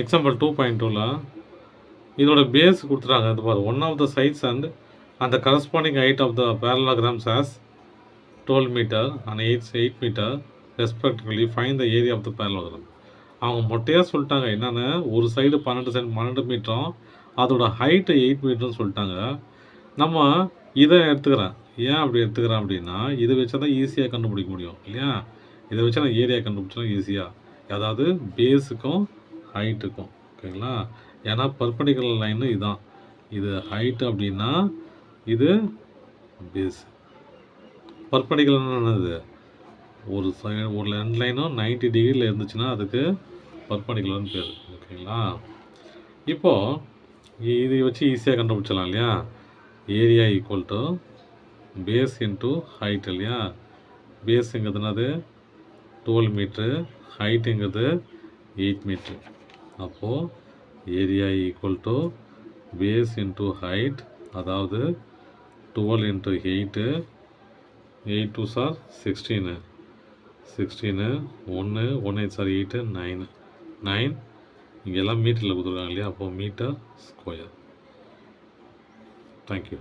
Example 2.2ல இதோட base கொடுத்துட்டாங்க. இது பாரு, one of the sides and அந்த corresponding height of the parallelograms as 12 metre and 8 metre respectively find the area of the parallelogram. அவங்க மொட்டையாக சொல்லிட்டாங்க என்னென்னு, ஒரு சைடு 12 மீட்டரும் அதோட ஹைட்டு 8 மீட்டர்னு சொல்லிட்டாங்க. நம்ம இதை எடுத்துக்கிறேன். ஏன் அப்படி எடுத்துக்கிறேன் அப்படின்னா, இதை வச்சா தான் ஈஸியாக கண்டுபிடிக்க முடியும் இல்லையா? இதை வச்சா நான் ஏரியா கண்டுபிடிச்சோம் ஈஸியாக, அதாவது பேஸுக்கும் ஹைட்டுக்கும். ஓகேங்களா? ஏன்னா பர்பண்டிகுலர் லைனு இதுதான், இது ஹைட்டு அப்படின்னா இது பேஸ். பர்பண்டிகுலர்னு என்னது, ஒரு சைடு ஒரு ரெண்டு லைனும் 90 டிகிரியில் இருந்துச்சுன்னா அதுக்கு பர்பண்டிகுலர்னு பேர். ஓகேங்களா? இப்போது இதை வச்சு ஈஸியாக கண்டுபிடிச்சலாம் இல்லையா? Area equal to base into height இல்லையா? பேஸுங்கிறதுனாது 12 மீட்ரு, ஹைட்டுங்கிறது 8 மீட்ரு. அப்போது area equal to base into height, அதாவது 12 இன்ட்டு 8, 8 2 சார் 16, 1 8 சார் 8, 9. இங்கெல்லாம் மீட்டரில் கொடுத்துருக்காங்க இல்லையா? அப்போது மீட்டர் ஸ்கொயர். தேங்க்யூ.